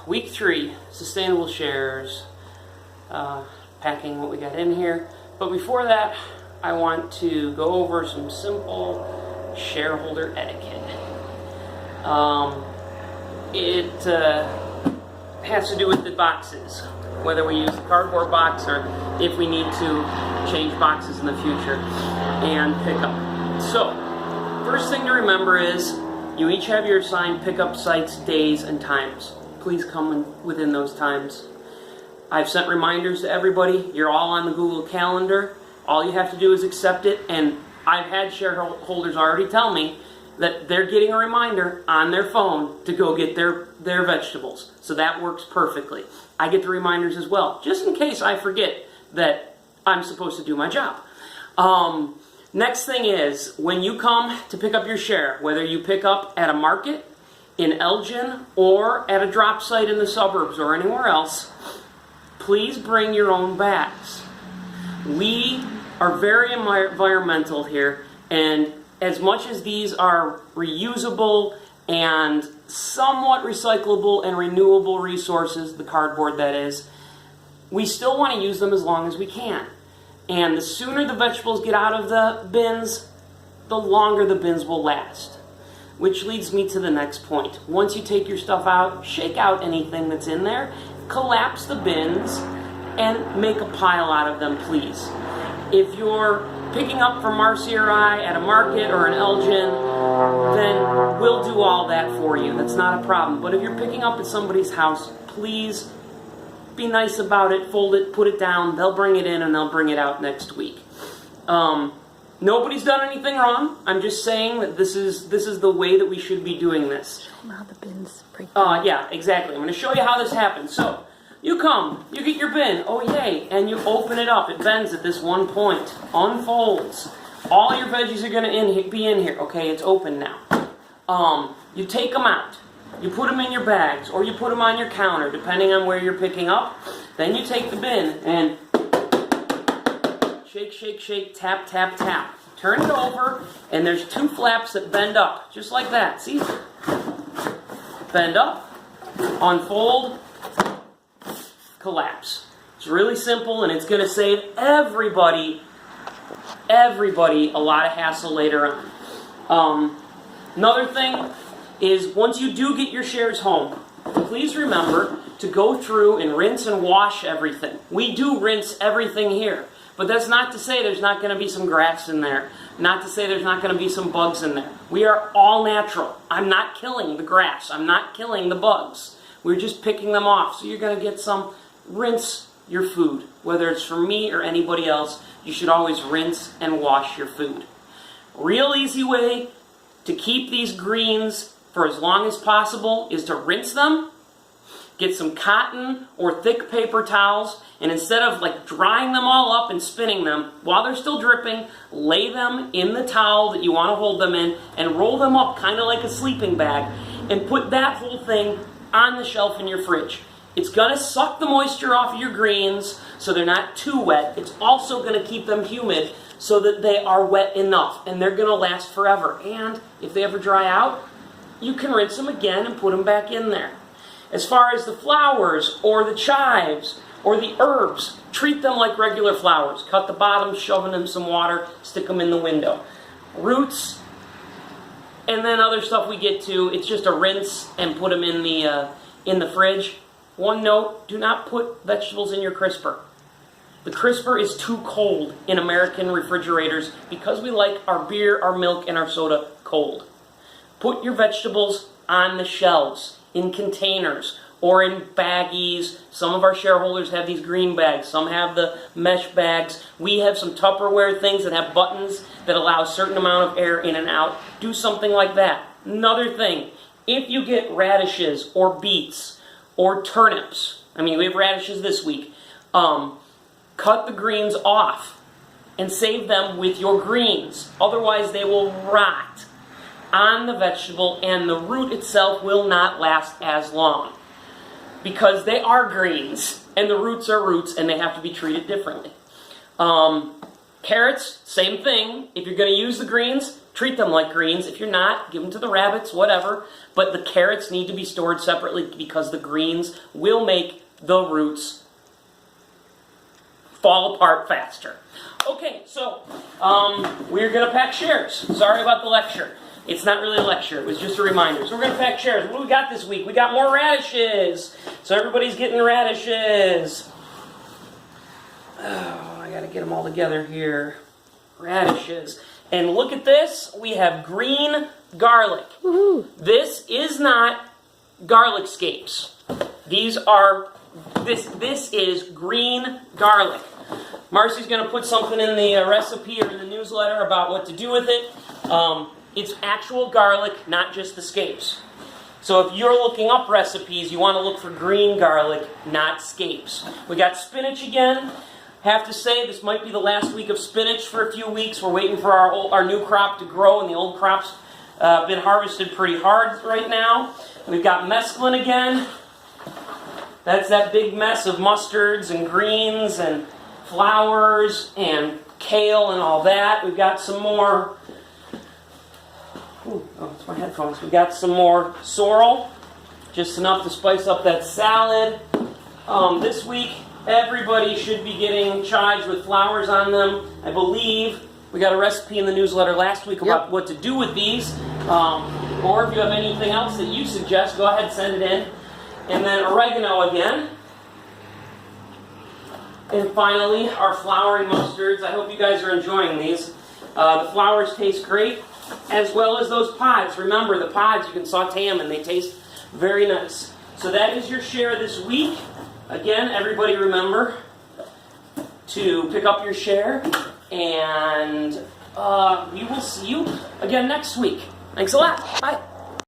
week 3, sustainable shares, packing what we got in here. But before that, I want to go over some simple shareholder etiquette. It has to do with the boxes, whether we use the cardboard box or if we need to change boxes in the future and pick up. So, first thing to remember is you each have your assigned pickup sites, days, and times. Please come within those times. I've sent reminders to everybody. You're all on the Google Calendar. All you have to do is accept it, and I've had shareholders already tell me that they're getting a reminder on their phone to go get their vegetables. So that works perfectly. I get the reminders as well, just in case I forget that I'm supposed to do my job. Next thing is, when you come to pick up your share, whether you pick up at a market, in Elgin, or at a drop site in the suburbs or anywhere else, please bring your own bags. We are very environmental here, and as much as these are reusable and somewhat recyclable and renewable resources, the cardboard that is, we still want to use them as long as we can. And the sooner the vegetables get out of the bins, the longer the bins will last. Which leads me to the next point. Once you take your stuff out, shake out anything that's in there, collapse the bins, and make a pile out of them, please. If you're picking up from Marcy or I at a market or an Elgin, then we'll do all that for you. That's not a problem. But if you're picking up at somebody's house, please be nice about it, fold it, put it down. They'll bring it in and they'll bring it out next week. Nobody's done anything wrong. I'm just saying that this is the way that we should be doing this. Show them how the bins break down. Yeah, exactly. I'm going to show you how this happens. So, you come, you get your bin, oh yay, and you open it up. It bends at this one point, unfolds. All your veggies are going to be in here. Okay, it's open now. You take them out. You put them in your bags, or you put them on your counter, depending on where you're picking up. Then you take the bin and shake, shake, shake, tap, tap, tap. Turn it over, and there's 2 flaps that bend up, just like that. See? Bend up, unfold, collapse. It's really simple, and it's going to save everybody a lot of hassle later on. Another thing is, once you do get your shares home, please remember to go through and rinse and wash everything. We do rinse everything here, but that's not to say there's not going to be some grass in there, not to say there's not going to be some bugs in there. We are all natural. I'm not killing the grass. I'm not killing the bugs. We're just picking them off, so you're going to get some. Rinse your food. Whether it's for me or anybody else, you should always rinse and wash your food. Real easy way to keep these greens for as long as possible is to rinse them, get some cotton or thick paper towels, and instead of drying them all up and spinning them, while they're still dripping, lay them in the towel that you want to hold them in and roll them up kind of like a sleeping bag and put that whole thing on the shelf in your fridge. It's going to suck the moisture off of your greens so they're not too wet. It's also going to keep them humid so that they are wet enough, and they're going to last forever. And if they ever dry out, you can rinse them again and put them back in there. As far as the flowers or the chives or the herbs, treat them like regular flowers. Cut the bottom, shove them in some water, stick them in the window. Roots, and then other stuff we get to, it's just a rinse and put them in the fridge. One note, do not put vegetables in your crisper. The crisper is too cold in American refrigerators because we like our beer, our milk, and our soda cold. Put your vegetables on the shelves, in containers, or in baggies. Some of our shareholders have these green bags. Some have the mesh bags. We have some Tupperware things that have buttons that allow a certain amount of air in and out. Do something like that. Another thing, if you get radishes or beets, or turnips. We have radishes this week. Cut the greens off and save them with your greens. Otherwise, they will rot on the vegetable and the root itself will not last as long. Because they are greens and the roots are roots and they have to be treated differently. Carrots, same thing. If you're going to use the greens, treat them like greens. If you're not, give them to the rabbits, whatever. But the carrots need to be stored separately because the greens will make the roots fall apart faster. Okay, so we're going to pack shares. Sorry about the lecture. It's not really a lecture. It was just a reminder. So we're going to pack shares. What do we got this week? We got more radishes. So everybody's getting radishes. Oh, I got to get them all together here. Radishes. And look at this. We have green garlic. Woohoo. This is not garlic scapes. This is green garlic. Marcy's going to put something in the recipe or in the newsletter about what to do with it. It's actual garlic, not just the scapes. So if you're looking up recipes, you want to look for green garlic, not scapes. We got spinach again. Have to say, this might be the last week of spinach for a few weeks. We're waiting for our new crop to grow, and the old crop's been harvested pretty hard right now. We've got mesclun again. That's that big mess of mustards and greens and flowers and kale and all that. We've got some more... it's my headphones. We've got some more sorrel. Just enough to spice up that salad. This week, everybody should be getting chives with flowers on them. I believe we got a recipe in the newsletter last week about what to do with these. Or if you have anything else that you suggest, go ahead and send it in. And then oregano again. And finally, our floury mustards. I hope you guys are enjoying these. The flowers taste great, as well as those pods. Remember, the pods, you can saute them and they taste very nice. So that is your share this week. Again, everybody remember to pick up your share, and we will see you again next week. Thanks a lot. Bye.